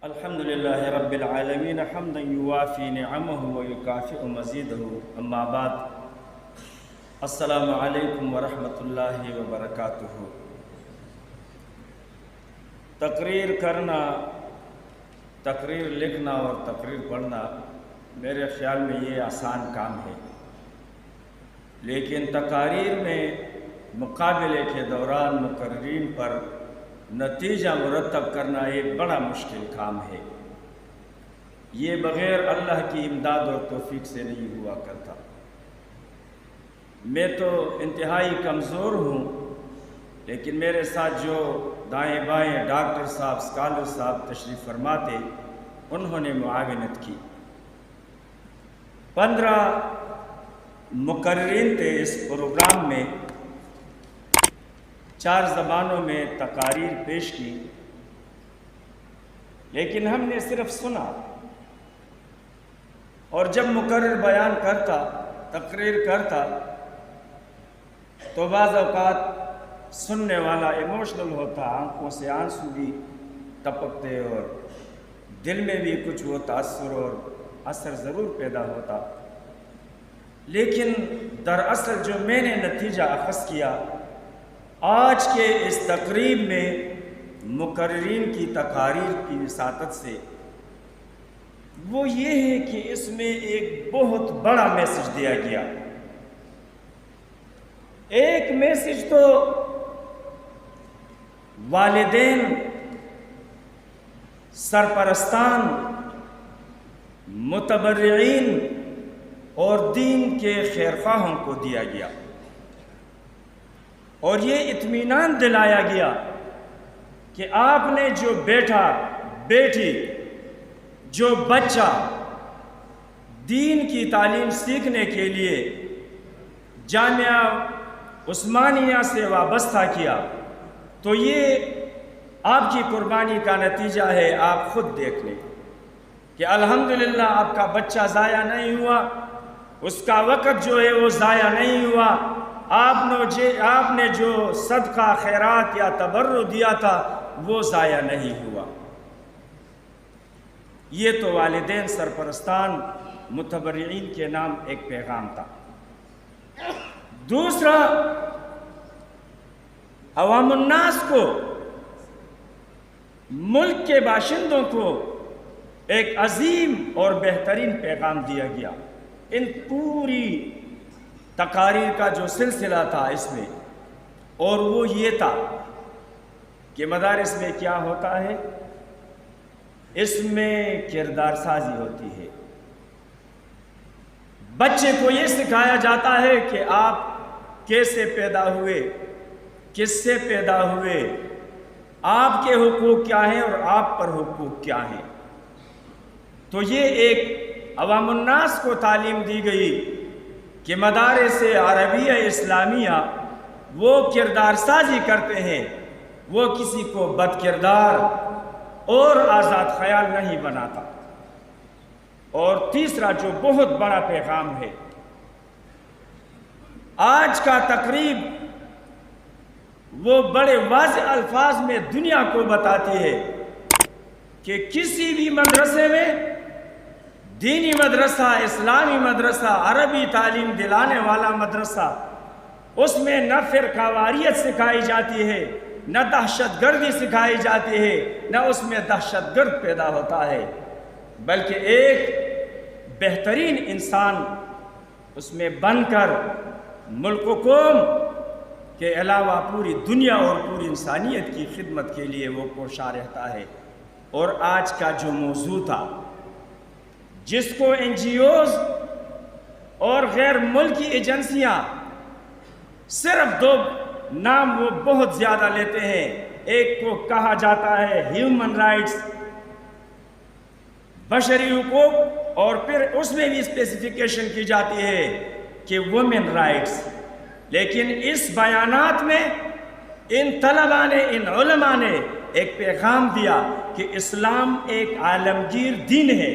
الحمد لله رب العالمين حمدا يوافي نعمه ويكافئ مزيده اما بعد السلام علیکم ورحمۃ اللہ وبرکاتہ۔ تقریر کرنا، تقریر لکھنا اور تقریر پڑھنا میرے خیال میں یہ آسان کام ہے، لیکن تقاریر میں مقابلے کے دوران مقررین پر نتیجہ مرتب کرنا ایک بڑا مشکل کام ہے۔ یہ بغیر اللہ کی امداد اور توفیق سے نہیں ہوا کرتا۔ میں تو انتہائی کمزور ہوں، لیکن میرے ساتھ جو دائیں بائیں ڈاکٹر صاحب، اسکالر صاحب تشریف فرماتے، انہوں نے معاونت کی۔ 15 مقررین تھے اس پروگرام میں، 4 زبانوں میں تقاریر پیش کی، لیکن ہم نے صرف سنا، اور جب مقرر بیان کرتا، تقریر کرتا، تو بعض اوقات سننے والا ایموشنل ہوتا، آنکھوں سے آنسو بھی ٹپکتے اور دل میں بھی کچھ وہ تاثر اور اثر ضرور پیدا ہوتا۔ لیکن دراصل جو میں نے نتیجہ اخذ کیا آج کے اس تقریب میں مقررین کی تقاریر کی وساطت سے، وہ یہ ہے کہ اس میں ایک بہت بڑا میسج دیا گیا۔ ایک میسج تو والدین، سرپرستان، متبرعین اور دین کے خیرخواہوں کو دیا گیا، اور یہ اطمینان دلایا گیا کہ آپ نے جو بیٹا، بیٹی، جو بچہ دین کی تعلیم سیکھنے کے لیے جامعہ عثمانیہ سے وابستہ کیا، تو یہ آپ کی قربانی کا نتیجہ ہے۔ آپ خود دیکھ لیں کہ الحمدللہ آپ کا بچہ ضائع نہیں ہوا، اس کا وقت جو ہے وہ ضائع نہیں ہوا، آپ نے جو صدقہ خیرات یا تبرع دیا تھا وہ ضائع نہیں ہوا۔ یہ تو والدین، سرپرستان، متبرعین کے نام ایک پیغام تھا۔ دوسرا، عوام الناس کو، ملک کے باشندوں کو ایک عظیم اور بہترین پیغام دیا گیا۔ ان پوری تقاریر کا جو سلسلہ تھا اس میں، اور وہ یہ تھا کہ مدارس میں کیا ہوتا ہے، اس میں کردار سازی ہوتی ہے۔ بچے کو یہ سکھایا جاتا ہے کہ آپ کیسے پیدا ہوئے، کس سے پیدا ہوئے، آپ کے حقوق کیا ہیں اور آپ پر حقوق کیا ہیں۔ تو یہ ایک عوام الناس کو تعلیم دی گئی کہ مدارس عربیہ اسلامیہ وہ کردار سازی کرتے ہیں، وہ کسی کو بد کردار اور آزاد خیال نہیں بناتا۔ اور تیسرا جو بہت بڑا پیغام ہے، آج کا تقریب وہ بڑے واضح الفاظ میں دنیا کو بتاتی ہے کہ کسی بھی مدرسے میں، دینی مدرسہ، اسلامی مدرسہ، عربی تعلیم دلانے والا مدرسہ، اس میں نہ فرقہ واریت سکھائی جاتی ہے، نہ دہشت گردی سکھائی جاتی ہے، نہ اس میں دہشت گرد پیدا ہوتا ہے، بلکہ ایک بہترین انسان اس میں بن کر ملک و قوم کے علاوہ پوری دنیا اور پوری انسانیت کی خدمت کے لیے وہ کوشاں رہتا ہے۔ اور آج کا جو موضوع تھا، جس کو NGOs اور غیر ملکی ایجنسیاں صرف 2 نام وہ بہت زیادہ لیتے ہیں، ایک کو کہا جاتا ہے ہیومن رائٹس، بشری حقوق، اور پھر اس میں بھی اسپیسیفیکیشن کی جاتی ہے کہ وومن رائٹس۔ لیکن اس بیانات میں ان طلباء نے، ان علماء نے ایک پیغام دیا کہ اسلام ایک عالمگیر دین ہے،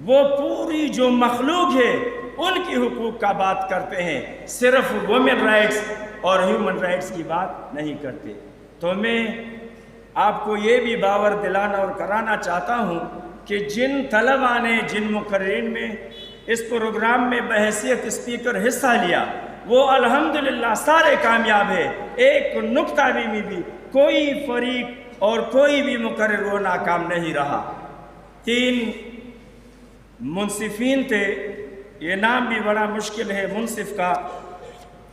وہ پوری جو مخلوق ہے ان کی حقوق کا بات کرتے ہیں، صرف وومن رائٹس اور ہیومن رائٹس کی بات نہیں کرتے۔ تو میں آپ کو یہ بھی باور دلانا اور کرانا چاہتا ہوں کہ جن طلباء نے جن مقررین میں اس پروگرام میں بحیثیت اسپیکر حصہ لیا وہ الحمدللہ سارے کامیاب ہے. ایک نقطہ بھی کوئی فریق اور کوئی بھی مقرر وہ ناکام نہیں رہا. 3 منصفین تھے. یہ نام بھی بڑا مشکل ہے منصف کا،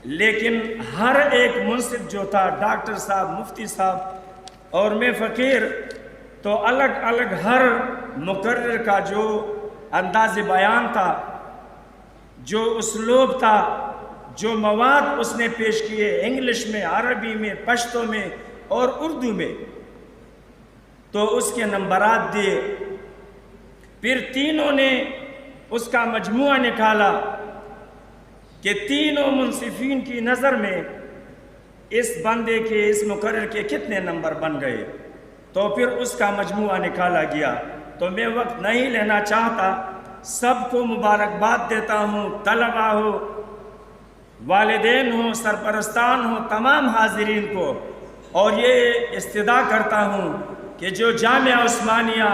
لیکن ہر ایک منصف جو تھا، ڈاکٹر صاحب، مفتی صاحب اور میں فقیر، تو الگ الگ ہر مقرر کا جو انداز بیان تھا، جو اسلوب تھا، جو مواد اس نے پیش کیے انگلش میں، عربی میں، پشتو میں اور اردو میں، تو اس کے نمبرات دیے. پھر تینوں نے اس کا مجموعہ نکالا کہ تینوں منصفین کی نظر میں اس بندے کے، اس مقرر کے کتنے نمبر بن گئے، تو پھر اس کا مجموعہ نکالا گیا. تو میں وقت نہیں لینا چاہتا، سب کو مبارکباد دیتا ہوں، طلباء ہو، والدین ہوں، سرپرستان ہوں، تمام حاضرین کو، اور یہ استدعا کرتا ہوں کہ جو جامعہ عثمانیہ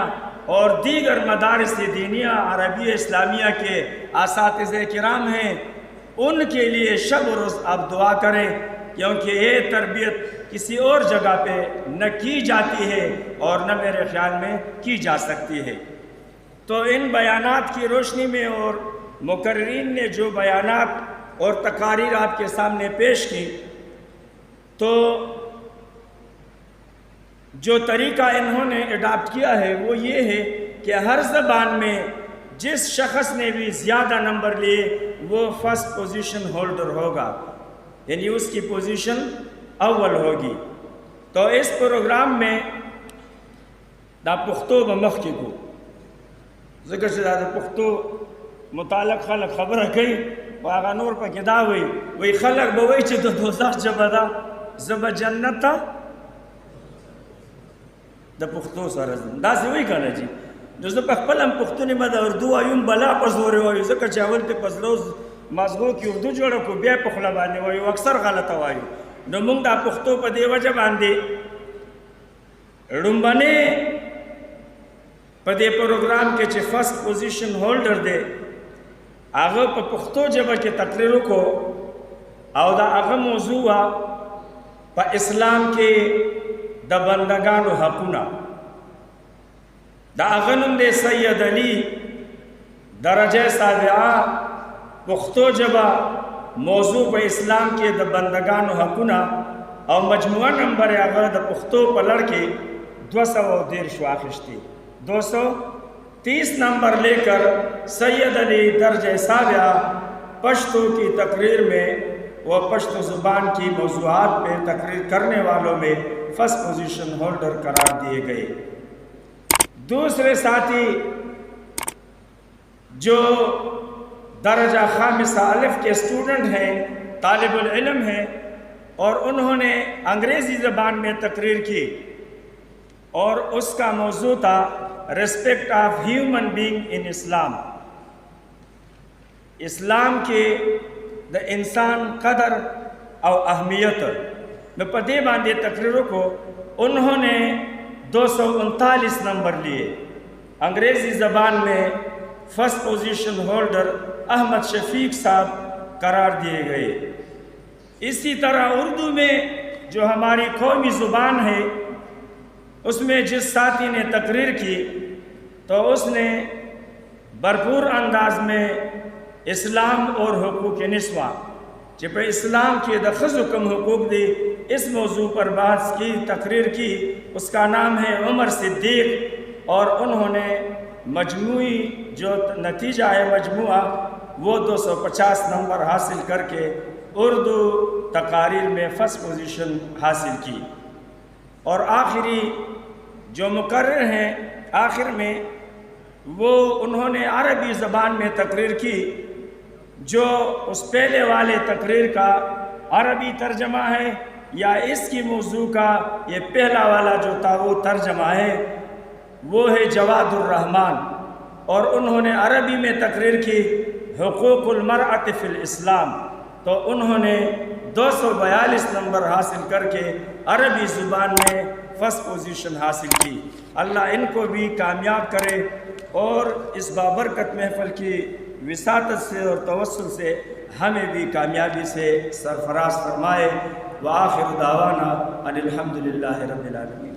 اور دیگر مدارس دینیہ عربی اسلامیہ کے اساتذہ کرام ہیں، ان کے لیے شب و روز آپ دعا کریں، کیونکہ یہ تربیت کسی اور جگہ پہ نہ کی جاتی ہے اور نہ میرے خیال میں کی جا سکتی ہے. تو ان بیانات کی روشنی میں اور مقررین نے جو بیانات اور تقاریر آپ کے سامنے پیش کی، تو جو طریقہ انہوں نے اڈاپٹ کیا ہے وہ یہ ہے کہ ہر زبان میں جس شخص نے بھی زیادہ نمبر لیے وہ فرسٹ پوزیشن ہولڈر ہوگا، یعنی اس کی پوزیشن اول ہوگی. تو اس پروگرام میں دا پختو بمخ کی کو ذکر سے زیادہ پختو متعلق خلق خبر کئی واغا نور پا کدا ہوئی وی خلق بوئی چی دو دوزخ جبا دا زبا جنت تا دا پختو سارزم دا سی ہوئی کانا جی جو زبا خپلم پختو نی مدہ اردو آیون بلا پزوری ہوئی ذکر چاول تی پزلوز مازگو کی اردو جوڑا کو بیا پخلا باندے ہوئی اکثر غلط ہوئی نو مونگ دا پختو پا دے وجہ باندے رنبانے پا دے پروگرام کے چی فرسٹ پوزیشن ہولڈر دے آغا پا پختو جبا کے تقریروں کو او دا آغا موضوع پا اسلام کے دا بندگان و حقونا دا آغا نم دے سید علی درجہ سابعہ پختو جبا موضوع پا اسلام کے دا بندگان و حقونا او مجموعہ نمبر آغا دا پختو پا لڑکے 213 شواخشتی 230 نمبر لے کر سید علی درجہ سابعہ پشتو کی تقریر میں وہ پشتو زبان کی موضوعات پہ تقریر کرنے والوں میں فرسٹ پوزیشن ہولڈر قرار دیے گئے. دوسرے ساتھی جو درجہ خامسہ الف کے سٹوڈنٹ ہیں، طالب العلم ہیں، اور انہوں نے انگریزی زبان میں تقریر کی اور اس کا موضوع تھا respect of human being in Islam, اسلام کے دا انسان قدر او اہمیت. میں پدے باندے تقریروں کو انہوں نے 239 نمبر لیے. انگریزی زبان میں فرسٹ پوزیشن ہولڈر احمد شفیق صاحب قرار دیے گئے. اسی طرح اردو میں جو ہماری قومی زبان ہے اس میں جس ساتھی نے تقریر کی تو اس نے بھرپور انداز میں اسلام اور حقوق نسواں جب اسلام کے دخص کم حقوق دی اس موضوع پر بحث کی، تقریر کی. اس کا نام ہے عمر صدیق، اور انہوں نے مجموعی جو نتیجہ ہے مجموعہ وہ 250 نمبر حاصل کر کے اردو تقاریر میں فرسٹ پوزیشن حاصل کی. اور آخری جو مقرر ہیں آخر میں وہ انہوں نے عربی زبان میں تقریر کی، جو اس پہلے والے تقریر کا عربی ترجمہ ہے یا اس کی موضوع کا یہ پہلا والا جو تھا وہ ترجمہ ہے، وہ ہے جواد الرحمن. اور انہوں نے عربی میں تقریر کی حقوق المرأة فی الاسلام، تو انہوں نے 242 نمبر حاصل کر کے عربی زبان میں فرسٹ پوزیشن حاصل کی۔ اللہ ان کو بھی کامیاب کرے اور اس بابرکت محفل کی وساطت سے اور توسل سے ہمیں بھی کامیابی سے سرفراز فرمائے۔ وآخر دعوانا ان الحمد للہ رب العالمین۔